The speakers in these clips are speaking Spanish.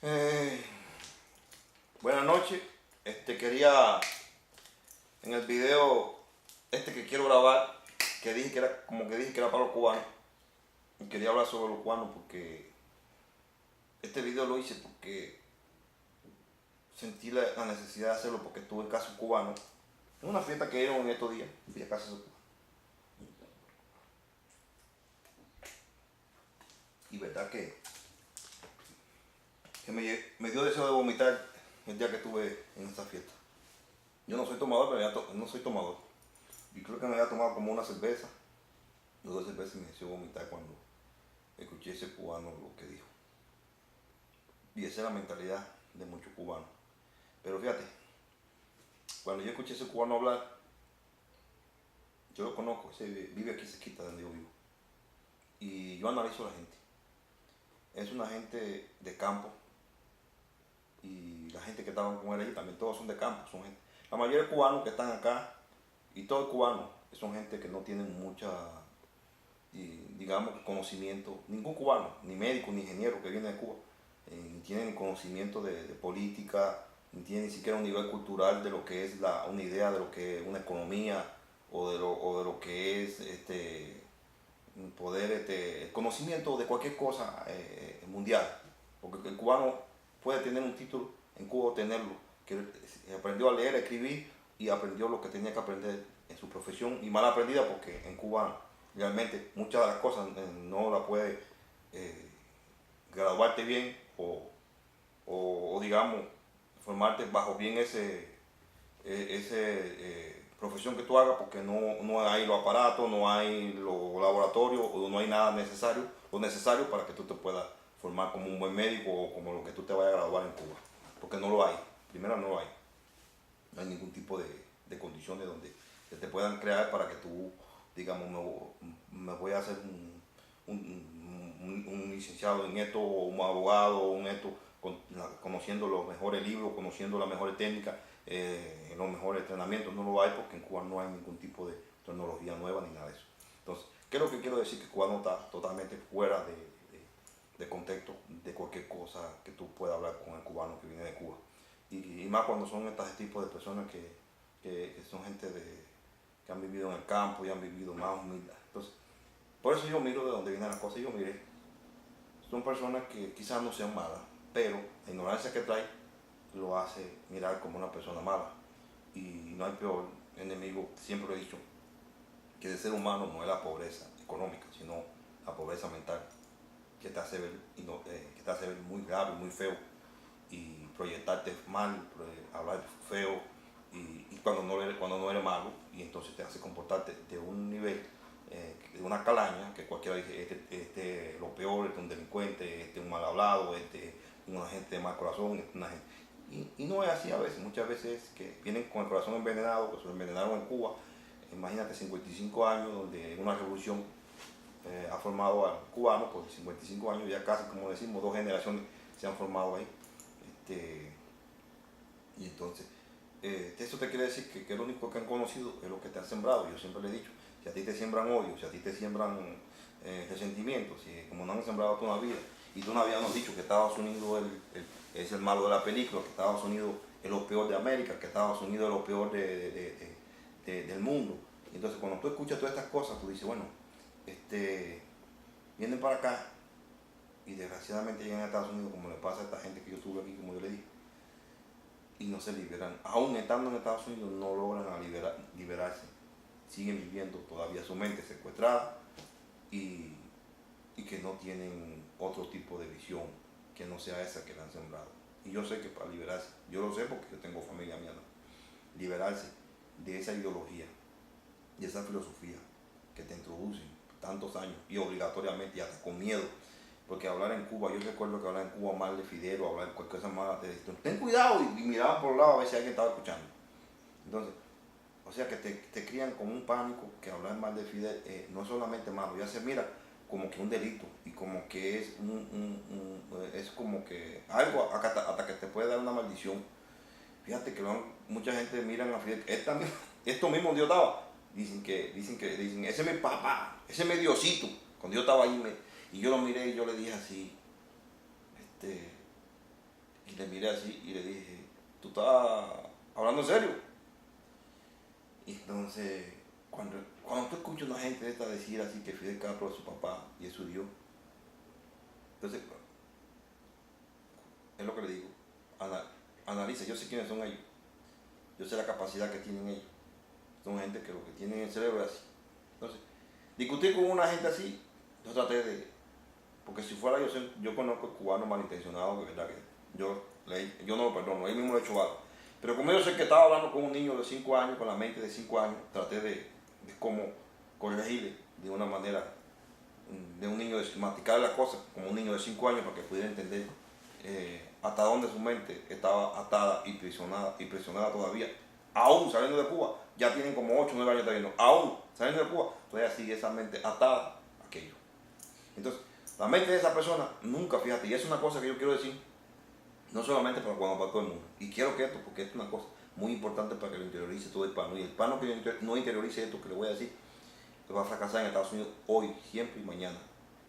Eh, Buenas noches. Quería en el video que quiero grabar, que dije que era como que dije que era para los cubanos. Y quería hablar sobre los cubanos porque este video lo hice porque sentí la necesidad de hacerlo porque estuve en casa de un cubano en una fiesta que dieron en estos días. Fui a casa de su cubano. Y verdad que me dio deseo de vomitar el día que estuve en esta fiesta. Yo no soy tomador, pero no soy tomador. Y creo que me había tomado como una cerveza. Las dos cervezas me hizo vomitar cuando escuché ese cubano lo que dijo. Y esa es la mentalidad de muchos cubanos. Pero fíjate, cuando yo escuché a ese cubano hablar, yo lo conozco, vive aquí cerquita de donde yo vivo. Y yo analizo a la gente. Es una gente de campo. Y la gente que estaban con él allí también todos son de campo. La mayoría de cubanos que están acá, y todos cubanos, son gente que no tienen mucha, digamos, conocimiento. Ningún cubano, ni médico, ni ingeniero que viene de Cuba, ni tienen conocimiento de política, ni tienen ni siquiera un nivel cultural de lo que es una idea de lo que es una economía o de lo que es el conocimiento de cualquier cosa mundial. Porque el cubano puede tener un título en Cuba o tenerlo, que aprendió a leer, a escribir y aprendió lo que tenía que aprender en su profesión y mal aprendida porque en Cuba realmente muchas de las cosas no las puedes graduarte bien o digamos formarte bajo bien ese profesión que tú hagas porque no hay los aparatos, no hay los laboratorios o no hay nada necesario, lo necesario para que tú te puedas formar como un buen médico o como lo que tú te vayas a graduar en Cuba, porque no lo hay, primero no lo hay, no hay ningún tipo de condiciones donde te puedan crear para que tú, digamos, me voy a hacer un licenciado en esto, o un abogado, o un esto, conociendo los mejores libros, conociendo las mejores técnicas, los mejores entrenamientos. No lo hay porque en Cuba no hay ningún tipo de tecnología nueva ni nada de eso. Entonces, ¿qué es lo que quiero decir? Que Cuba no está totalmente fuera de contexto de cualquier cosa que tú puedas hablar con el cubano que viene de Cuba. Y más cuando son estos tipos de personas que son gente que han vivido en el campo y han vivido más humildes. Entonces, por eso yo miro de dónde vienen las cosas. Yo miré, son personas que quizás no sean malas, pero la ignorancia que trae lo hace mirar como una persona mala. Y no hay peor enemigo, siempre lo he dicho, que el ser humano no es la pobreza económica, sino la pobreza mental, que te hace ver, que te hace ver muy grave, muy feo, y proyectarte mal, hablar feo, y cuando no eres malo, y entonces te hace comportarte de un nivel, de una calaña, que cualquiera dice, este es lo peor, este es un delincuente, este es un mal hablado, este es una gente de mal corazón, una gente. Y no es así a veces, muchas veces que vienen con el corazón envenenado, que se lo envenenaron en Cuba. Imagínate 55 años donde una revolución ha formado al cubano por 55 años, ya casi como decimos, dos generaciones se han formado ahí. Y entonces, eso te quiere decir que lo único que han conocido es lo que te han sembrado. Yo siempre le he dicho, si a ti te siembran odio, si a ti te siembran resentimientos, si como no han sembrado toda una vida, y tú no habíamos dicho que Estados Unidos es el malo de la película, que Estados Unidos es lo peor de América, que Estados Unidos es lo peor del mundo. Entonces, cuando tú escuchas todas estas cosas, tú dices, bueno, vienen para acá y desgraciadamente llegan a Estados Unidos, como le pasa a esta gente que yo tuve aquí, como yo le dije, y no se liberan. Aún estando en Estados Unidos no logran liberarse. Siguen viviendo todavía su mente secuestrada y que no tienen otro tipo de visión que no sea esa que le han sembrado. Y yo sé que para liberarse, yo lo sé porque yo tengo familia mía, ¿no? Liberarse de esa ideología, de esa filosofía que te introducen tantos años y obligatoriamente y hasta con miedo. Porque hablar en Cuba, yo recuerdo que hablar en Cuba mal de Fidel o hablar cualquier cosa mal de esto, ten cuidado, y miraban por el lado a ver si alguien estaba escuchando. Entonces, o sea que te crían con un pánico que hablar mal de Fidel no es solamente malo, ya se mira como que un delito y como que es como que algo hasta que te puede dar una maldición. Fíjate que mucha gente mira a Fidel, esto mismo Dios daba. Dicen, ese es mi papá, ese es mi Diosito. Cuando yo estaba ahí y yo lo miré y yo le dije así, Y le miré así y le dije, ¿tú estás hablando en serio? Y entonces, cuando tú escuchas a una gente de esta decir así que Fidel Castro es su papá y es su Dios, entonces, es lo que le digo, analiza, yo sé quiénes son ellos, yo sé la capacidad que tienen ellos. Son gente que lo que tienen en el cerebro es así. Entonces, discutir con una gente así, yo traté de, porque si fuera yo conozco cubanos malintencionados, de verdad que yo no lo perdono, él mismo lo he hecho algo. Pero como yo sé que estaba hablando con un niño de 5 años, con la mente de 5 años, traté de cómo corregirle de una manera, de un niño, de masticar las cosas como un niño de 5 años para que pudiera entender hasta dónde su mente estaba atada y presionada todavía. Aún saliendo de Cuba, ya tienen como 8 o 9 años todavía, aún saliendo de Cuba, todavía sigue esa mente atada a aquello. Entonces, la mente de esa persona nunca, fíjate, y es una cosa que yo quiero decir, no solamente para todo el mundo, y quiero que esto, porque esto es una cosa muy importante para que lo interiorice todo el hispano, y el hispano que no interiorice esto que le voy a decir, va a fracasar en Estados Unidos hoy, siempre y mañana.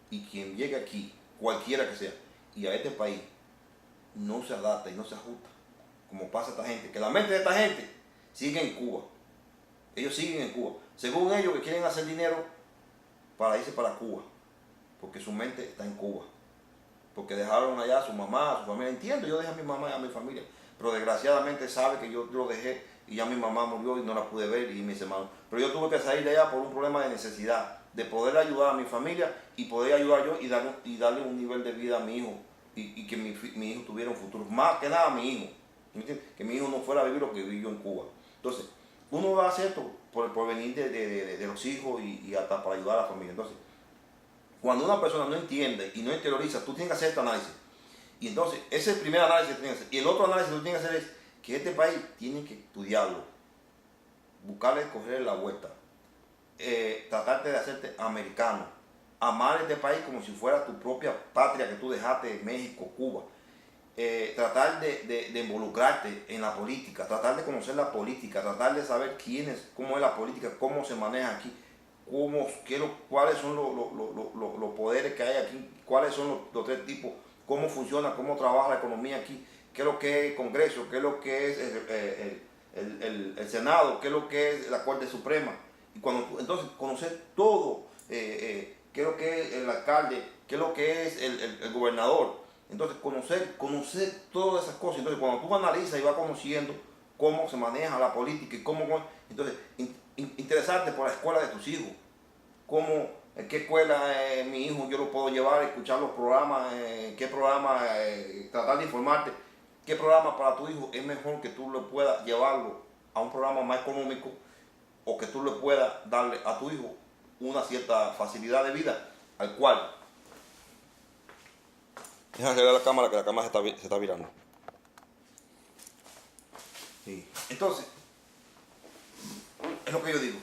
Y quien llegue aquí, cualquiera que sea, y a este país, no se adapta y no se ajusta, como pasa esta gente, que la mente de esta gente sigue en Cuba. Ellos siguen en Cuba. Según ellos que quieren hacer dinero para irse para Cuba, porque su mente está en Cuba. Porque dejaron allá a su mamá, a su familia. Entiendo, yo dejé a mi mamá y a mi familia, pero desgraciadamente sabe que yo lo dejé y ya mi mamá murió y no la pude ver y mis hermanos. Pero yo tuve que salir de allá por un problema de necesidad, de poder ayudar a mi familia y poder ayudar yo y darle un nivel de vida a mi hijo y que mi hijo tuviera un futuro. Más que nada a mi hijo. Que mi hijo no fuera a vivir lo que vivió en Cuba. Entonces, uno va a hacer esto por el porvenir de los hijos y hasta para ayudar a la familia. Entonces, cuando una persona no entiende y no interioriza, tú tienes que hacer este análisis. Y entonces, ese es el primer análisis que tienes que hacer. Y el otro análisis que tú tienes que hacer es que este país tiene que estudiarlo, buscarle, cogerle la vuelta, tratarte de hacerte americano, amar este país como si fuera tu propia patria que tú dejaste en México, Cuba. Tratar de involucrarte en la política, tratar de conocer la política, tratar de saber cómo es la política, cómo se maneja aquí, cuáles son los poderes que hay aquí, cuáles son los 3 tipos, cómo funciona, cómo trabaja la economía aquí, qué es lo que es el Congreso, qué es lo que es el Senado, qué es lo que es la Corte Suprema. Y entonces conocer todo, qué es lo que es el alcalde, qué es lo que es el gobernador. Entonces conocer todas esas cosas. Entonces cuando tú analizas y vas conociendo cómo se maneja la política y entonces interesarte por la escuela de tus hijos, qué escuela mi hijo yo lo puedo llevar, escuchar los programas, qué programa, tratar de informarte, qué programa para tu hijo es mejor que tú le puedas llevarlo a un programa más económico o que tú le puedas darle a tu hijo una cierta facilidad de vida al cual. Deja arreglar la cámara, que la cámara se está virando. Sí. Entonces, es lo que yo digo.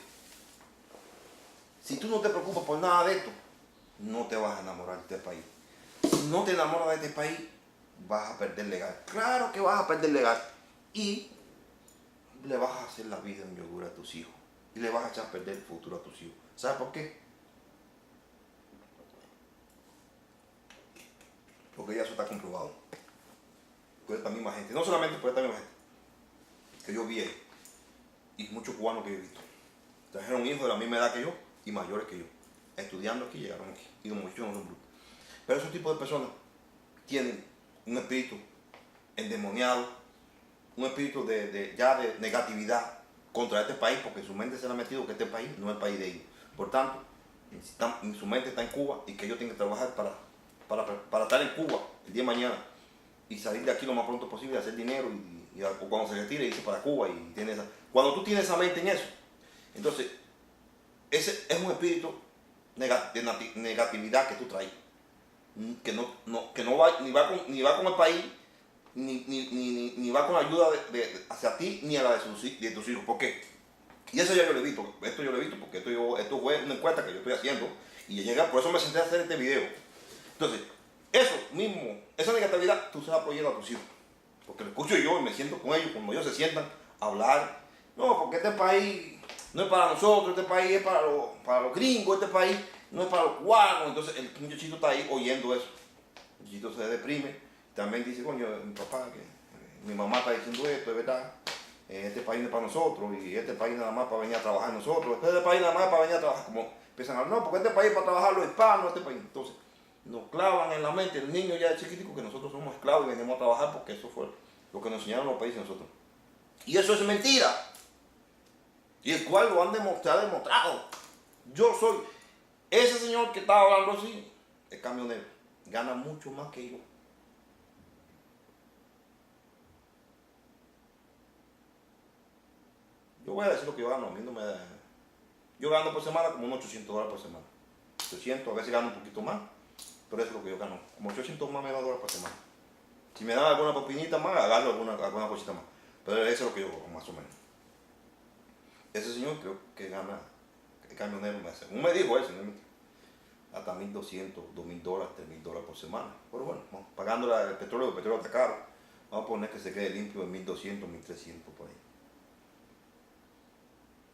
Si tú no te preocupas por nada de esto, no te vas a enamorar de este país. Si no te enamoras de este país, vas a perder legal. Claro que vas a perder legal. Y le vas a hacer la vida en yogur a tus hijos. Y le vas a echar a perder el futuro a tus hijos. ¿Sabes por qué? Porque ya eso está comprobado. Por esta misma gente. No solamente por esta misma gente. Que yo vi ahí. Y muchos cubanos que yo he visto. Trajeron hijos de la misma edad que yo y mayores que yo. Estudiando aquí, llegaron aquí. Y como yo no son brutos. Pero esos tipos de personas tienen un espíritu endemoniado, un espíritu de negatividad contra este país, porque su mente se le ha metido que este país no es el país de ellos. Por tanto, su mente está en Cuba y que ellos tienen que trabajar para estar en Cuba el día de mañana y salir de aquí lo más pronto posible, hacer dinero y cuando se retire irse para Cuba. Cuando tú tienes esa mente en eso, entonces ese es un espíritu de negatividad que tú traes, que no va, ni va con el país, ni va con la ayuda hacia ti ni a la de tus hijos. ¿Por qué? Y eso ya yo lo he visto. Esto yo lo he visto porque esto fue una encuesta que yo estoy haciendo y por eso me senté a hacer este video. Entonces, eso mismo, esa negatividad, tú se la proyectas a tus hijos. Porque lo escucho yo y me siento con ellos, cuando ellos se sientan a hablar. No, porque este país no es para nosotros, este país es para los gringos, este país no es para los cubanos. Entonces el muchachito está ahí oyendo eso. El muchachito se deprime También dice, coño, mi papá, que mi mamá está diciendo esto, es verdad. Este país no es para nosotros y este país nada más para venir a trabajar nosotros. Este país nada más para venir a trabajar. Como empiezan a hablar, no, porque este país es para trabajar los hispanos, este país. Entonces, nos clavan en la mente el niño ya de chiquitico que nosotros somos esclavos y venimos a trabajar porque eso fue lo que nos enseñaron los países nosotros. Y eso es mentira. Y el cual lo han demostrado. Yo soy ese señor que estaba hablando así, el camionero, gana mucho más que yo. Yo voy a decir lo que yo gano, a mí no me da. Yo gano por semana como unos $800 por semana. 800, a veces gano un poquito más, pero eso es lo que yo gano, como 800 más o menos dólares por semana. Si me dan alguna propinita más, agarro alguna cosita más. Pero eso es lo que yo hago, más o menos. Ese señor creo que gana, el camionero me hace. Un me dijo eso, ¿no? Hasta $1,200, $2,000, $3,000 por semana. Pero bueno, pagando el petróleo está caro. Vamos a poner que se quede limpio en 1,200, 1,300 por ahí.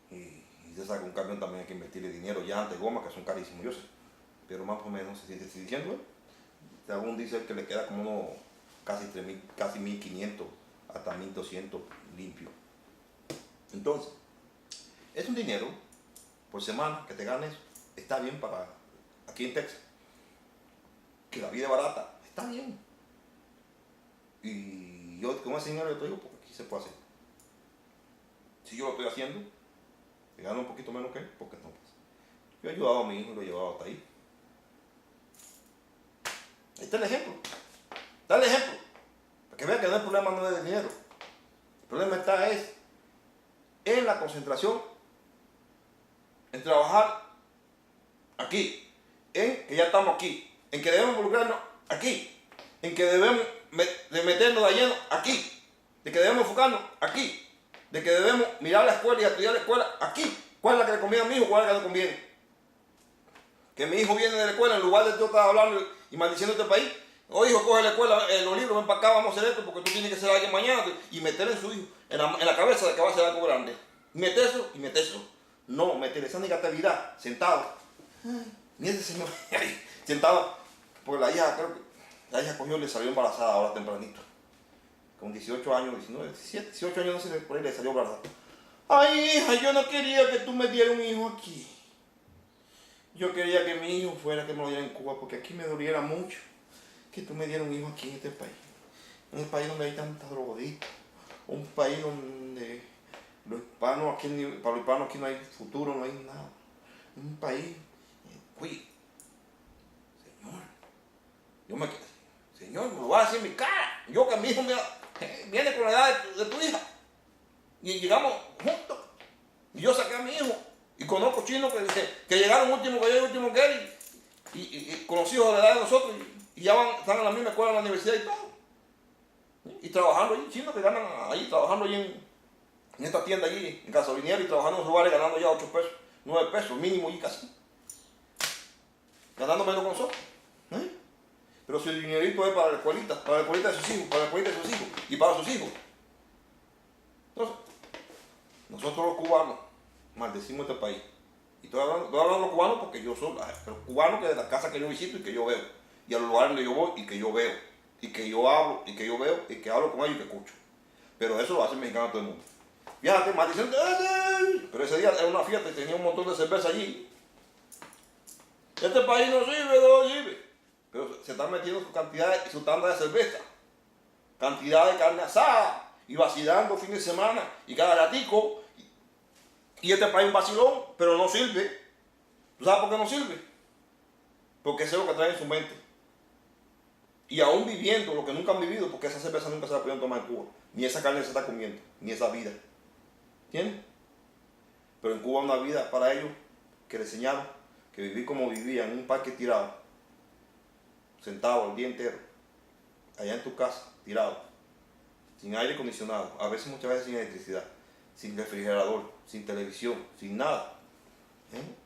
Y se saca un camión también hay que invertirle dinero, llantas, gomas, que son carísimos, yo sé. Pero más o menos, si te estoy diciendo, según dice que le queda como unos casi 3,000, casi 1,500 hasta 1,200 limpio. Entonces, es un dinero por semana que te ganes, está bien para aquí en Texas. Que la vida es barata, está bien. Y yo como ese dinero yo te digo, porque aquí se puede hacer. Si yo lo estoy haciendo, te gano un poquito menos que él, porque no pasa. Yo he ayudado a mi hijo y lo he llevado hasta ahí. Ahí está el ejemplo. Está el ejemplo. Para que vean que no el problema no es de dinero. El problema está en la concentración, en trabajar aquí, en que ya estamos aquí, en que debemos involucrarnos aquí, en que debemos de meternos de lleno aquí, de que debemos enfocarnos aquí, de que debemos mirar la escuela y estudiar la escuela aquí. ¿Cuál es la que le conviene a mi hijo? ¿Cuál es la que le conviene? Que mi hijo viene de la escuela en lugar de yo estar hablando y maldiciendo este país. Oye, hijo, coge la escuela, los libros, ven para acá, vamos a hacer esto porque tú tienes que ser alguien mañana y meter en su hijo, en la cabeza de que va a ser algo grande. Meterse y meterse. No, meter esa negatividad, sentado. Ni ese señor, sentado, porque la hija, creo que la hija cogió y le salió embarazada ahora tempranito. Con 18 años, 19, 17, 18 años, no sé, por ahí le salió embarazada. Ay, hija, yo no quería que tú me dieras un hijo aquí. Yo quería que mi hijo fuera que me lo diera en Cuba, porque aquí me doliera mucho que tú me dieras un hijo aquí en este país. En un país donde hay tantas drogadictos. Un país donde los hispanos aquí, para los hispanos aquí no hay futuro, no hay nada. Un país, oye, señor, yo me quedé, señor, me lo va a decir en mi cara. Yo que mi hijo viene con la edad de tu hija. Y llegamos juntos. Y yo saqué a mi hijo. Y conozco chinos que llegaron último que yo y último que él. Y con los hijos de la edad de nosotros. Y ya están en la misma escuela, en la universidad y todo. Y trabajando allí, chinos que ganan ahí, trabajando allí en esta tienda allí, en gasolinera y trabajando en los lugares ganando ya 8 pesos, 9 pesos, mínimo y casi. Ganando menos que nosotros. Pero si el dinerito es para la escuelita de sus hijos, para la escuelita de sus hijos y para sus hijos. Entonces, nosotros los cubanos maldecimos este país. Y estoy hablando de los cubanos porque yo soy los cubanos que de las casas que yo visito y que yo veo. Y a los lugares donde yo voy y que yo veo. Y que yo hablo y que yo veo y que hablo con ellos y que escucho. Pero eso lo hace el mexicano todo el mundo. Fíjate, maldiciendo. Pero ese día era una fiesta y tenía un montón de cerveza allí. Este país no sirve, no sirve. Pero se están metiendo su cantidad y su tanda de cerveza. Cantidad de carne asada. Y vacilando fin de semana. Y cada ratico. Y este país es un vacilón, pero no sirve. ¿Tú sabes por qué no sirve? Porque eso es lo que trae en su mente. Y aún viviendo lo que nunca han vivido, porque esa cerveza nunca se la pudieron tomar en Cuba. Ni esa carne se está comiendo, ni esa vida. ¿Entiendes? Pero en Cuba una vida para ellos que les enseñaron que vivir como vivían en un parque tirado, sentado el día entero, allá en tu casa, tirado, sin aire acondicionado, a veces muchas veces sin electricidad, sin refrigerador, sin televisión, sin nada.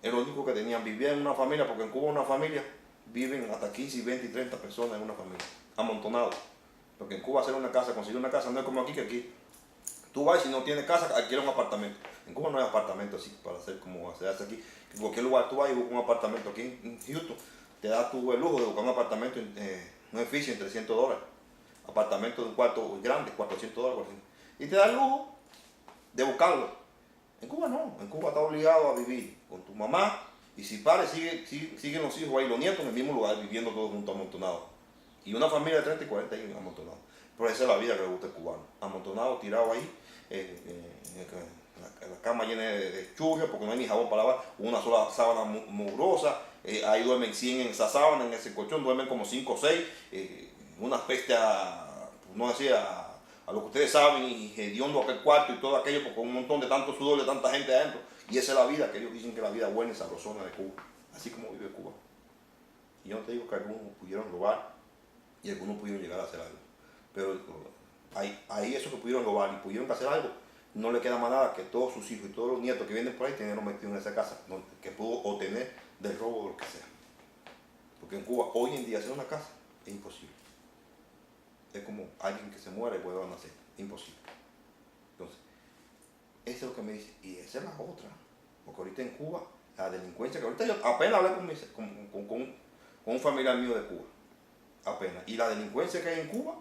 Es lo único que tenían. Vivían en una familia, porque en Cuba una familia viven hasta 15, 20 y 30 personas en una familia, amontonados. Porque en Cuba hacer una casa, conseguir una casa no es como aquí, que aquí tú vas y si no tienes casa, adquiere un apartamento. En Cuba no hay apartamento así para hacer como se hace aquí. En cualquier lugar tú vas y buscas un apartamento. Aquí en Houston te da tú el lujo de buscar un apartamento, un edificio en $300. apartamento de un cuarto grande, $400. Y te da el lujo de buscarlo. En Cuba no, en Cuba estás obligado a vivir con tu mamá y si pares siguen los hijos ahí, los nietos en el mismo lugar, viviendo todos juntos amontonados. Y una familia de 30 y 40 años amontonados. Pero esa es la vida que le gusta al cubano. Amontonado, tirado ahí, la cama llena de churria porque no hay ni jabón para lavar, una sola sábana mugrosa, ahí duermen 100 en esa sábana, en ese colchón, duermen como 5 o 6, una peste no decía, a lo que ustedes saben, y hediondo aquel cuarto y todo aquello, porque un montón de tanto sudor de tanta gente adentro. Y esa es la vida que ellos dicen que es la vida buena y sabrosona de Cuba, así como vive Cuba. Y yo no te digo que algunos pudieron robar y algunos pudieron llegar a hacer algo, pero ahí esos que pudieron robar y pudieron hacer algo, no le queda más nada que todos sus hijos y todos los nietos que vienen por ahí tenerlos metidos en esa casa, que pudo obtener del robo o lo que sea. Porque en Cuba hoy en día hacer una casa es imposible. Es como alguien que se muere y vuelve a nacer. Imposible. Entonces, eso es lo que me dice. Y esa es la otra. Porque ahorita en Cuba, la delincuencia, que ahorita yo apenas hablé con un familiar mío de Cuba. Apenas. Y la delincuencia que hay en Cuba,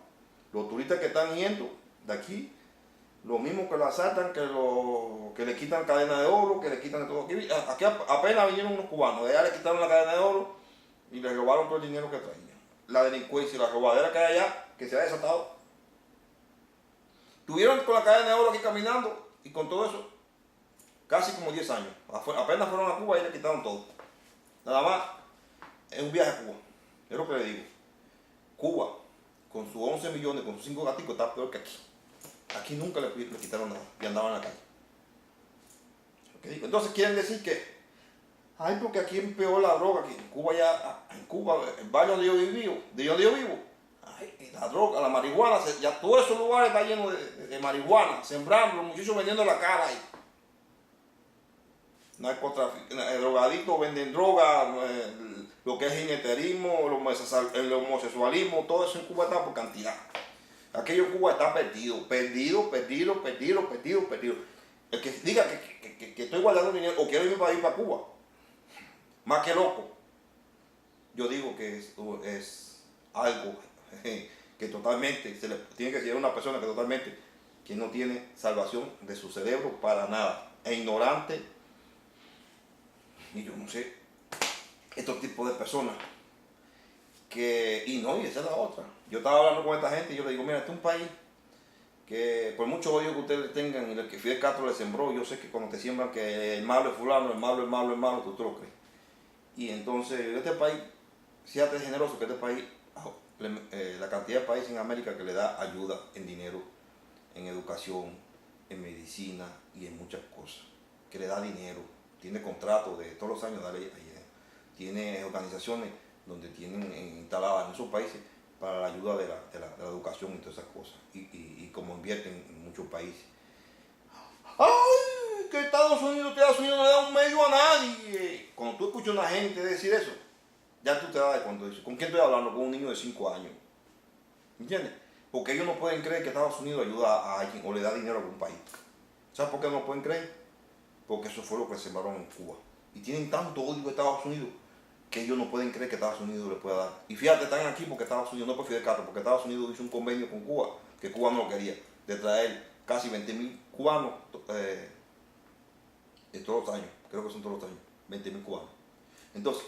los turistas que están yendo de aquí, lo mismo que lo asaltan, que le quitan cadena de oro, que le quitan de todo. Aquí apenas vinieron unos cubanos, de allá le quitaron la cadena de oro y le robaron todo el dinero que traían. La delincuencia y la robadera que hay allá, que se ha desatado. Tuvieron con la cadena de oro aquí caminando y con todo eso, casi como 10 años. Apenas fueron a Cuba y le quitaron todo. Nada más, es un viaje a Cuba. Es lo que le digo. Cuba, con sus 11 millones, con sus 5 gaticos, está peor que aquí. Aquí nunca le quitaron nada y andaban en la calle. ¿Okay? Entonces quieren decir que, ay, porque aquí empeoró la droga, que en Cuba en Cuba, el barrio donde yo vivo, ay, la droga, la marihuana, ya todos esos lugares están llenos de marihuana, sembrando, los muchachos vendiendo la cara ahí. Drogadictos venden droga, lo que es jineterismo, el homosexualismo, todo eso en Cuba está por cantidad. Aquello en Cuba está perdido. El que diga que estoy guardando dinero o quiero irme para ir para Cuba, más que loco, yo digo que esto es algo que totalmente se le tiene que decir a una persona que no tiene salvación de su cerebro para nada, es ignorante. Y yo no sé, estos tipos de personas y esa es la otra. Yo estaba hablando con esta gente y yo le digo, mira, este es un país que por mucho odio que ustedes tengan y el que Fidel Castro le sembró, yo sé que cuando te siembran que el malo es fulano, el malo, tú te lo crees. Y entonces, este país, fíjate generoso que este país, la cantidad de países en América que le da ayuda en dinero, en educación, en medicina y en muchas cosas, que le da dinero, tiene contratos de todos los años, tiene organizaciones donde tienen instaladas en esos países para la ayuda de la educación y todas esas cosas, y como invierten en muchos países. ¡Ay! Que Estados Unidos no le da un medio a nadie. Cuando tú escuchas a una gente decir eso, ya tú te das cuenta. ¿Con quién estoy hablando? Con un niño de 5 años. ¿Entiendes? Porque ellos no pueden creer que Estados Unidos ayuda a alguien o le da dinero a algún país. ¿Sabes por qué no pueden creer? Porque eso fue lo que sembraron en Cuba. Y tienen tanto odio a Estados Unidos que ellos no pueden creer que Estados Unidos les pueda dar. Y fíjate, están aquí porque Estados Unidos, no por Fidel Castro, porque Estados Unidos hizo un convenio con Cuba, que Cuba no lo quería, de traer casi 20.000 cubanos todos los años, creo que son todos los años, 20.000 cubanos. Entonces,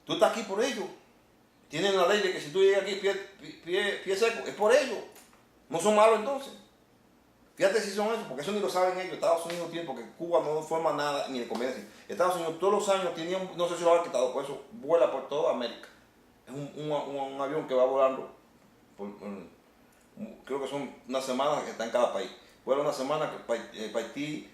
tú estás aquí por ellos. Tienen la ley de que si tú llegas aquí pie seco, es por ellos. No son malos entonces. Fíjate si son eso, porque eso ni lo saben ellos. Estados Unidos tiene, porque Cuba no forma nada ni le conviene decir. Estados Unidos todos los años tenía, no sé si lo han quitado, por eso vuela por toda América. Es un avión que va volando, creo que son una semana que está en cada país. Vuela una semana que Haití,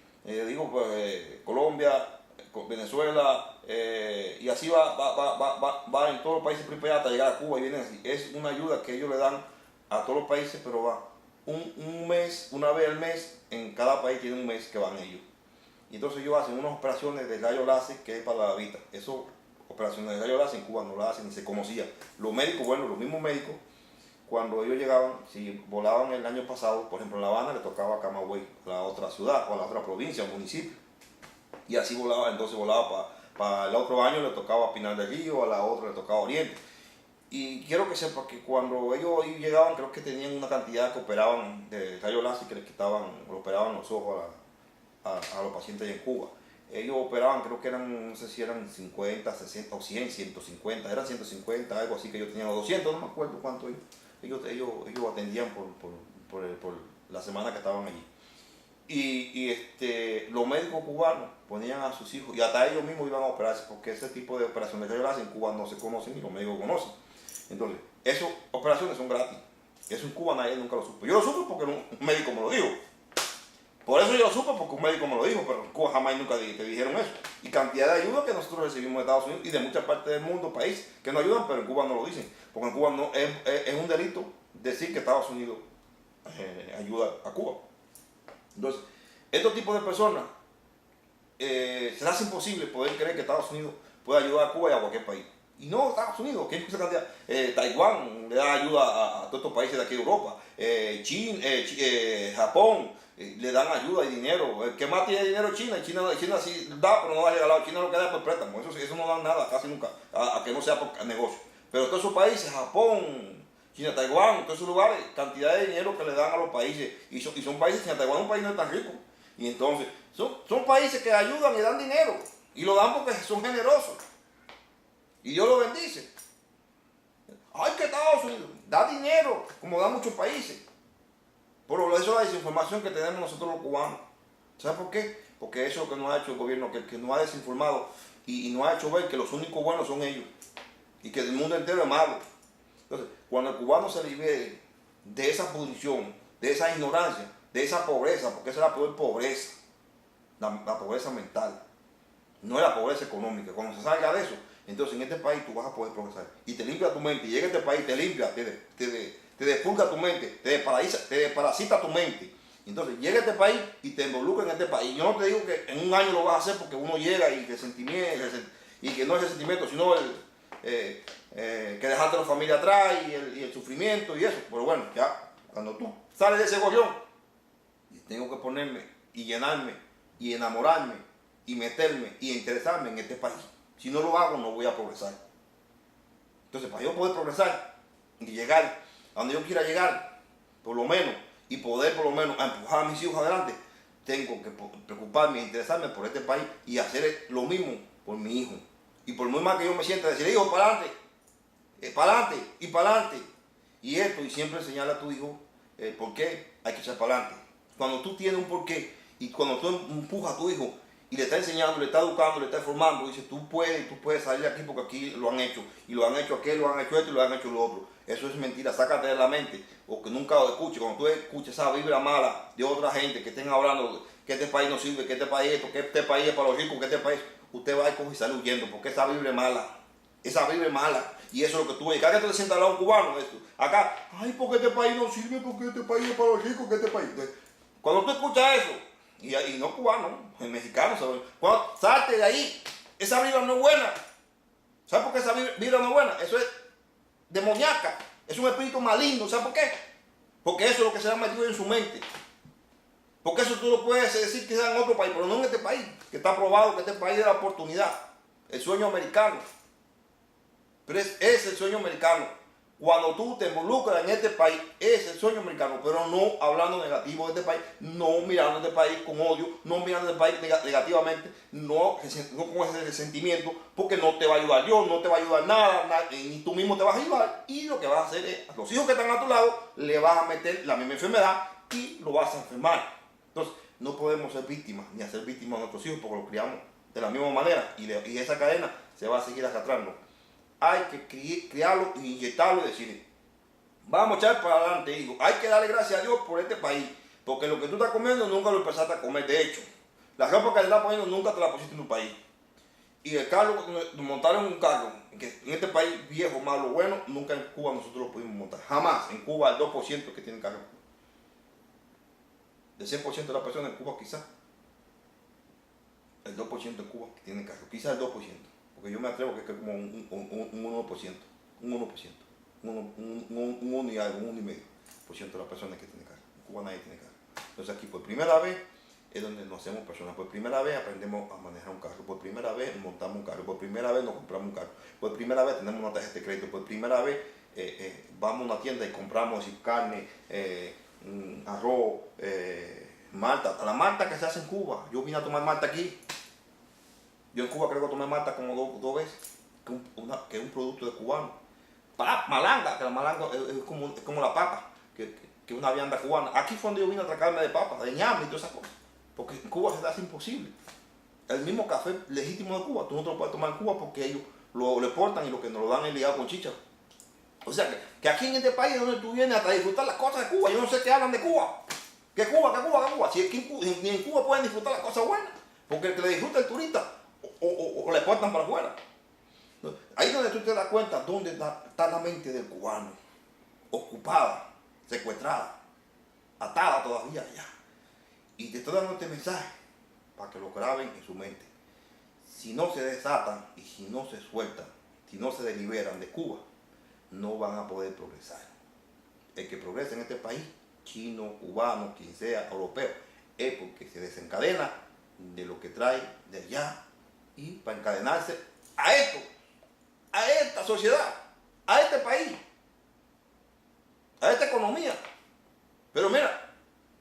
Colombia, Venezuela, y así va en todos los países hasta llegar a Cuba y vienen así. Es una ayuda que ellos le dan a todos los países, pero va un mes, una vez al mes, en cada país tiene un mes que van ellos. Y entonces ellos hacen unas operaciones de rayo láser que es para la vista. Esas operaciones de rayo láser en Cuba no las hacen ni se conocía. Los médicos, los mismos médicos, cuando ellos llegaban, si volaban el año pasado, por ejemplo en La Habana le tocaba a Camagüey, a la otra ciudad o a la otra provincia o municipio. Y así volaba, entonces volaba para el otro año le tocaba a Pinar del Río, a la otra le tocaba Oriente. Y quiero que sepa que cuando ellos llegaban, creo que tenían una cantidad que operaban de rayos láser que les quitaban, operaban los ojos a los pacientes en Cuba. Ellos operaban, creo que eran, no sé si eran 50, 60 o 100, 150, eran 150, algo así que ellos tenían, o 200, no me acuerdo cuánto ellos atendían por la semana que estaban allí. Los médicos cubanos ponían a sus hijos, y hasta ellos mismos iban a operarse, porque ese tipo de operaciones que ellos hacen en Cuba no se conocen y los médicos conocen. Entonces, esas operaciones son gratis. Eso en Cuba nadie nunca lo supo. Yo lo supe porque un médico me lo dijo. Por eso yo lo supe porque un médico me lo dijo, pero en Cuba jamás nunca te dijeron eso. Y cantidad de ayuda que nosotros recibimos de Estados Unidos y de muchas partes del mundo, países que nos ayudan, pero en Cuba no lo dicen. Porque en Cuba no, es un delito decir que Estados Unidos ayuda a Cuba. Entonces, estos tipos de personas se les hace imposible poder creer que Estados Unidos puede ayudar a Cuba y a cualquier país. Y no Estados Unidos, que hay mucha cantidad. Taiwán le da ayuda a todos estos países de aquí de Europa. China, Japón le dan ayuda y dinero. El que más tiene dinero es China. Y China sí da, pero no da regalado. China lo que da es por préstamo. Eso no da nada, casi nunca, a que no sea por negocio. Pero todos esos países, Japón, China, Taiwán, todos esos lugares, cantidad de dinero que le dan a los países. Y son países, China, Taiwán es un país no tan rico. Y entonces, son países que ayudan y dan dinero. Y lo dan porque son generosos. Y Dios lo bendice. Ay, que Estados Unidos da dinero, como dan muchos países. Pero eso es la desinformación que tenemos nosotros los cubanos. ¿Sabes por qué? Porque eso es lo que nos ha hecho el gobierno, que nos ha desinformado y nos ha hecho ver que los únicos buenos son ellos. Y que el mundo entero es malo. Entonces, cuando el cubano se libere de esa pudrición, de esa ignorancia, de esa pobreza, porque esa es la peor pobreza, la pobreza mental, no es la pobreza económica. Cuando se salga de eso, entonces en este país tú vas a poder progresar. Y te limpia tu mente. Y llega a este país, te limpia, te despulga tu mente, te desparasita tu mente. Entonces llega a este país y te involucra en este país. Yo no te digo que en un año lo vas a hacer porque uno llega y y que no es el sentimiento, sino que dejaste a la familia atrás y el sufrimiento y eso. Pero bueno, ya cuando tú sales de ese gollón, y tengo que ponerme y llenarme y enamorarme y meterme y interesarme en este país. Si no lo hago, no voy a progresar. Entonces, para yo poder progresar y llegar a donde yo quiera llegar, por lo menos, y poder por lo menos empujar a mis hijos adelante, tengo que preocuparme e interesarme por este país y hacer lo mismo por mi hijo. Y por muy mal que yo me sienta, decir, hijo, para adelante, para adelante y para adelante. Y esto, y siempre enseñarle a tu hijo por qué hay que echar para adelante. Cuando tú tienes un porqué y cuando tú empujas a tu hijo y le está enseñando, le está educando, le está formando, dice, tú puedes salir de aquí porque aquí lo han hecho, y lo han hecho aquel, lo han hecho esto y lo han hecho lo otro. Eso es mentira, sácate de la mente, o que nunca lo escuches. Cuando tú escuches esa vibra mala de otra gente que estén hablando que este país no sirve, que este país esto, que este país es para los ricos, que este país, usted va a coger y sale huyendo, porque esa vibra es mala. Esa vibra es mala. Y eso es lo que tú ves. Cada que te sientas al lado un cubano, esto. Acá, ay, porque este país no sirve, porque este país es para los ricos, que este país. Entonces, cuando tú escuchas eso, y no cubano, mexicano, ¿sabes? Cuando salte de ahí, esa vibra no es buena. ¿Sabes por qué esa vibra no es buena? Eso es demoníaca. Es un espíritu maligno. ¿Sabes por qué? Porque eso es lo que se ha metido en su mente. Porque eso tú lo puedes decir quizás en otro país, pero no en este país, que está probado que este país es la oportunidad. El sueño americano. Pero es el sueño americano. Cuando tú te involucras en este país, es el sueño americano, pero no hablando negativo de este país, no mirando a este país con odio, no mirando a este país negativamente, no con ese resentimiento, porque no te va a ayudar Dios, no te va a ayudar nada, ni tú mismo te vas a ayudar, y lo que vas a hacer es, a los hijos que están a tu lado, le vas a meter la misma enfermedad y lo vas a enfermar. Entonces, no podemos ser víctimas, ni hacer víctimas a nuestros hijos, porque los criamos de la misma manera, y esa cadena se va a seguir arrastrando. Hay que criarlo y inyectarlo y decir, vamos a echar para adelante, hijo. Hay que darle gracias a Dios por este país, porque lo que tú estás comiendo nunca lo empezaste a comer. De hecho, la ropa que te estás poniendo nunca te la pusiste en tu país. Y el carro, montaron un carro, que en este país viejo, malo, bueno, nunca en Cuba nosotros lo pudimos montar. Jamás. En Cuba el 2% que tiene carro. Del 100% de las personas en Cuba quizás. El 2% en Cuba que tiene carro. Quizás el 2%. Porque yo me atrevo que es como un 1%, un 1%, un 1 y algo, un 1,5% de las personas que tienen carro. En Cuba nadie tiene carro. Entonces aquí por primera vez es donde nos hacemos personas. Por primera vez aprendemos a manejar un carro, por primera vez montamos un carro, por primera vez nos compramos un carro, por primera vez tenemos una tarjeta de crédito, por primera vez vamos a una tienda y compramos carne, arroz, malta, hasta la malta que se hace en Cuba. Yo vine a tomar malta aquí. Yo en Cuba creo que tomé malta como dos veces, que es un producto de cubano. Malanga, que la malanga es como la papa, que es una vianda cubana. Aquí fue donde yo vine a tratarme de papa, de ñame y todas esas cosas. Porque en Cuba se te hace imposible. El mismo café legítimo de Cuba, tú no te lo puedes tomar en Cuba porque ellos lo exportan y lo que nos lo dan es ligado con chicha. O sea que aquí en este país es donde tú vienes a disfrutar las cosas de Cuba. Yo no sé qué hablan de Cuba. Que Cuba, que Cuba, que Cuba. Si es que ni en Cuba pueden disfrutar las cosas buenas. Porque el que le disfruta el turista o le exportan para afuera. Ahí es donde tú te das cuenta dónde está la mente del cubano. Ocupada, secuestrada, atada todavía allá. Y te estoy dando este mensaje para que lo graben en su mente. Si no se desatan y si no se sueltan, si no se deliberan de Cuba, no van a poder progresar. El que progresa en este país, chino, cubano, quien sea, europeo, es porque se desencadena de lo que trae de allá y para encadenarse a esto, a esta sociedad, a este país, a esta economía. Pero mira,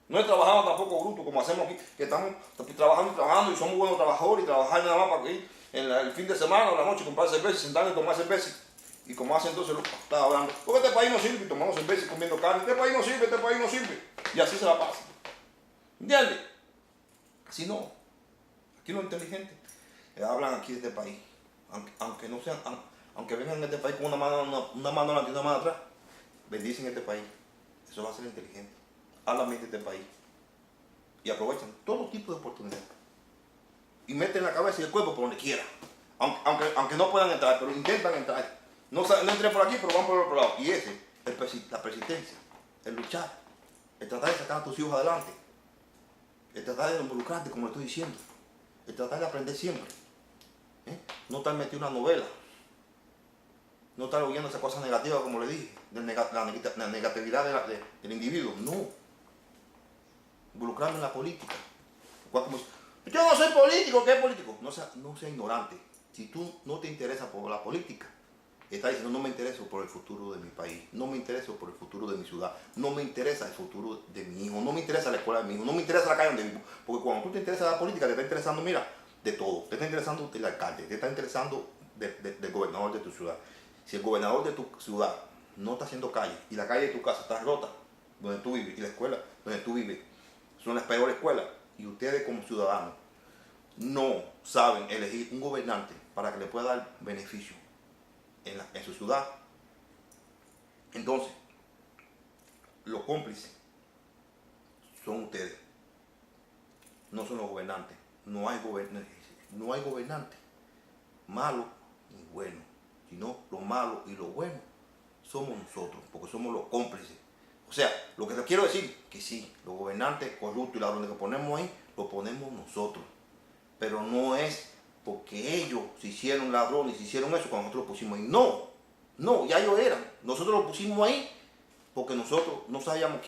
no he trabajado tampoco bruto como hacemos aquí, que estamos trabajando y somos buenos trabajadores y trabajar nada más para que en el fin de semana o la noche comprar cerveza y sentarnos y tomar cerveza. Y como hace entonces lo que estaba hablando, porque este país no sirve y tomamos cerveza y comiendo carne, este país no sirve, este país no sirve. Y así se la pasa. ¿Entiendes? Así no. Aquí los inteligentes hablan aquí de este país, aunque no sean, aunque vengan de este país con una mano adelante y una mano atrás, bendicen este país. Eso va a ser inteligente. Hablan bien de este país y aprovechan todo tipo de oportunidades y meten la cabeza y el cuerpo por donde quiera, aunque no puedan entrar, pero intentan entrar. No entren por aquí, pero van por el otro lado. Y ese es la persistencia, el luchar, el tratar de sacar a tus hijos adelante, el tratar de involucrarte, como le estoy diciendo, el tratar de aprender siempre. No estar metido en una novela, no estar oyendo esas cosas negativas, como le dije, de la negatividad del individuo. No. Involucrarme en la política. Yo no soy político, ¿qué es político? No sea ignorante. Si tú no te interesas por la política, estás diciendo no me intereso por el futuro de mi país, no me intereso por el futuro de mi ciudad, no me interesa el futuro de mi hijo, no me interesa la escuela de mi hijo, no me interesa la calle donde vivo. Porque cuando tú te interesas la política, te está interesando, mira, de todo. Te está interesando el alcalde, te está interesando del gobernador de tu ciudad. Si el gobernador de tu ciudad no está haciendo calle y la calle de tu casa está rota, donde tú vives, y la escuela donde tú vives son las peores escuelas, y ustedes como ciudadanos no saben elegir un gobernante para que le pueda dar beneficio en su ciudad, entonces los cómplices son ustedes, no son los gobernantes. No hay gobernante malo ni bueno, sino lo malo y lo bueno somos nosotros, porque somos los cómplices. O sea, lo que te quiero decir, que sí, los gobernantes corruptos y ladrones que ponemos ahí, los ponemos nosotros. Pero no es porque ellos se hicieron ladrones, se hicieron eso cuando nosotros lo pusimos ahí. No, ya ellos eran. Nosotros lo pusimos ahí porque nosotros no sabíamos